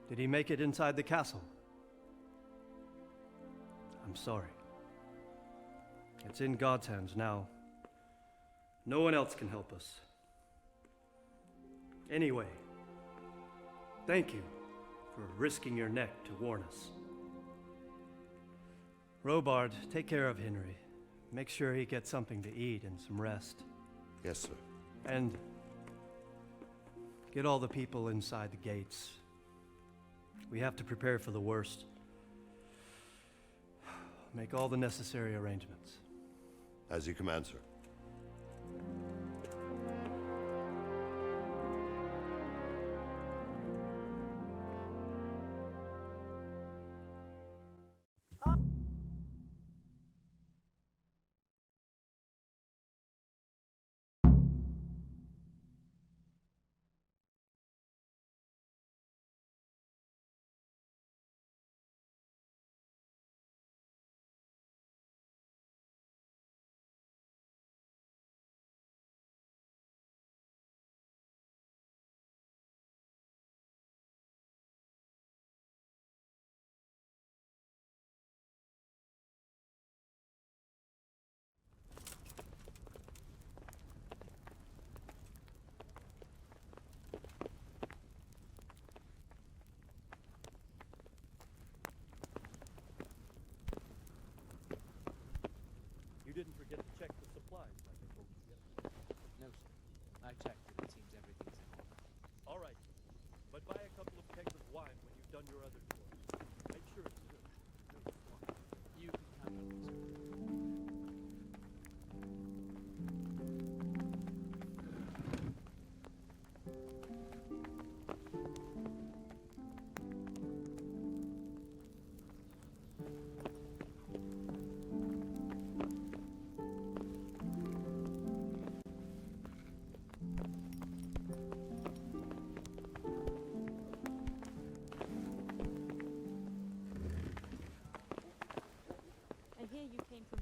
Did he make it inside the castle? I'm sorry. It's in God's hands now. No one else can help us. Anyway, thank you for risking your neck to warn us. Robard, take care of Henry. Make sure he gets something to eat and some rest. Yes, sir. And get all the people inside the gates. We have to prepare for the worst. Make all the necessary arrangements. As you command, sir. You didn't forget to check the supplies like I told you yesterday. No, sir. I checked it. It seems everything's in order. All right. But buy a couple of kegs of wine when you've done your other chores. Make sure it's good. You can count on me, sir. I hear you came from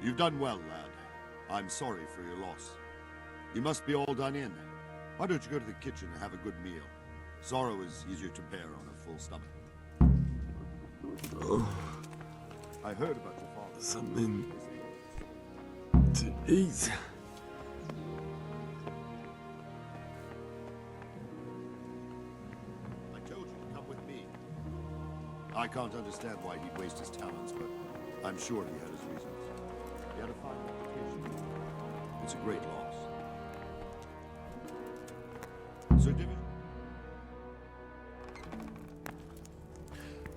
You've done well, lad. I'm sorry for your loss. You must be all done in. Why don't you go to the kitchen and have a good meal? Sorrow is easier to bear on a full stomach. I heard about your father. Something to eat. I told you to come with me. I can't understand why he'd waste his talents, but I'm sure he had his reasons. He had a fine reputation. It's a great loss. Sir Division?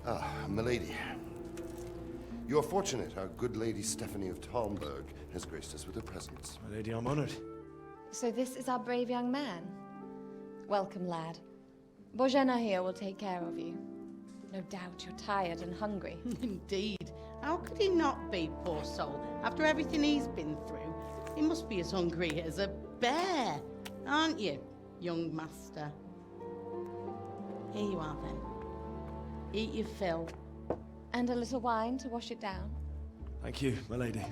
Ah, milady. You're fortunate our good lady Stephanie of Talmberg has graced us with her presence. My lady, I'm honored. So this is our brave young man. Welcome, lad. Bojena here will take care of you. No doubt you're tired and hungry. Indeed. How could he not be, poor soul? After everything he's been through, he must be as hungry as a bear, aren't you, young master? Here you are, then. Eat your fill. And a little wine to wash it down. Thank you, my lady.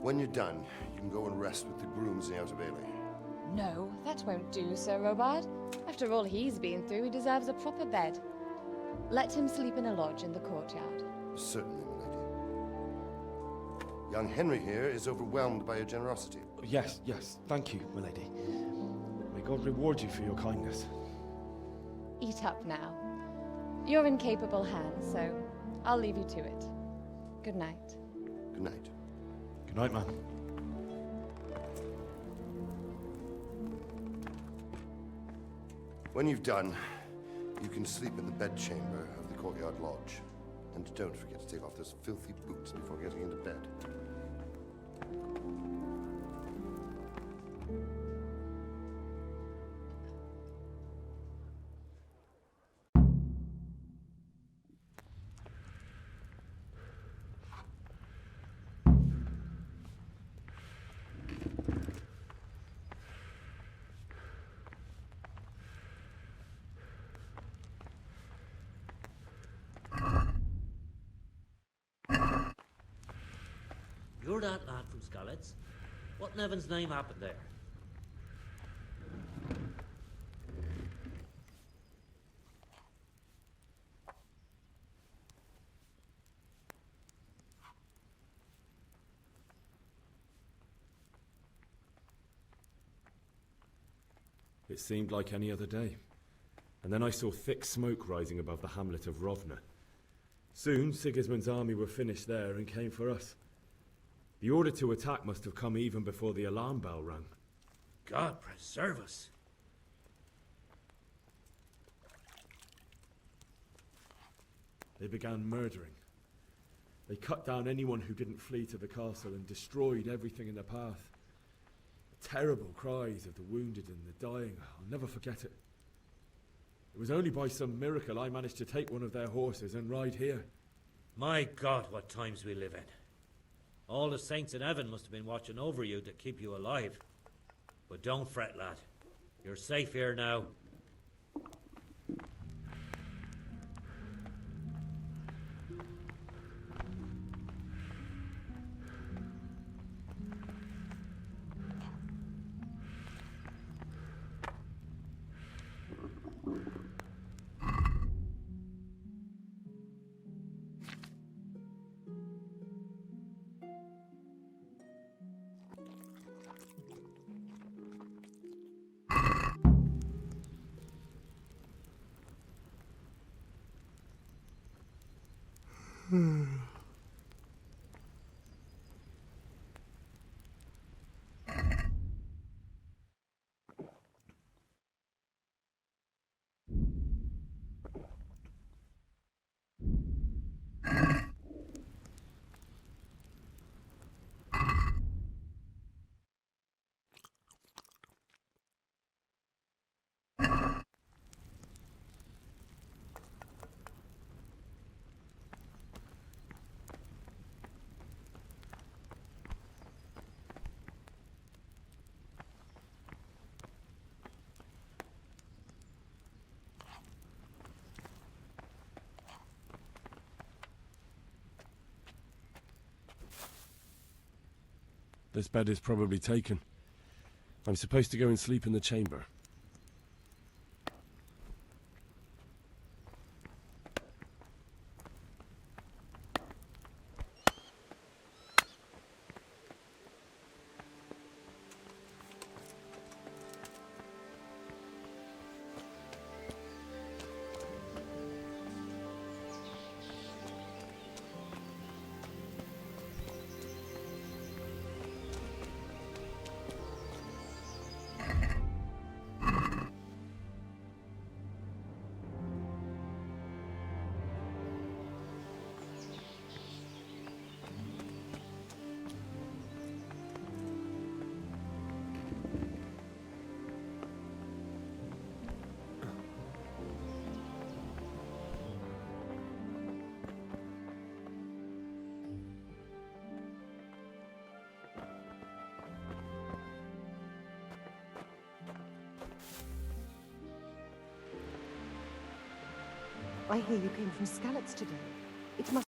When you're done, you can go and rest with the grooms in the Outer Bailey. No, that won't do, Sir Robard. After all he's been through, he deserves a proper bed. Let him sleep in a lodge in the courtyard. Certainly, milady. Young Henry here is overwhelmed by your generosity. Yes, yes, thank you, my lady. May God reward you for your kindness. Eat up now. You're in capable hands, so I'll leave you to it. Good night. Good night. Good night, man. When you've done, you can sleep in the bedchamber of the courtyard lodge. And don't forget to take off those filthy boots before getting into bed. You're that lad from Scarlet's? What in heaven's name happened there? It seemed like any other day. And then I saw thick smoke rising above the hamlet of Rovna. Soon, Sigismund's army were finished there and came for us. The order to attack must have come even before the alarm bell rang. God preserve us. They began murdering. They cut down anyone who didn't flee to the castle and destroyed everything in their path. The terrible cries of the wounded and the dying, I'll never forget it. It was only by some miracle I managed to take one of their horses and ride here. My God, what times we live in. All the saints in heaven must have been watching over you to keep you alive. But don't fret, lad. You're safe here now. This bed is probably taken. I'm supposed to go and sleep in the chamber. I hear you came from Skalitz today. It must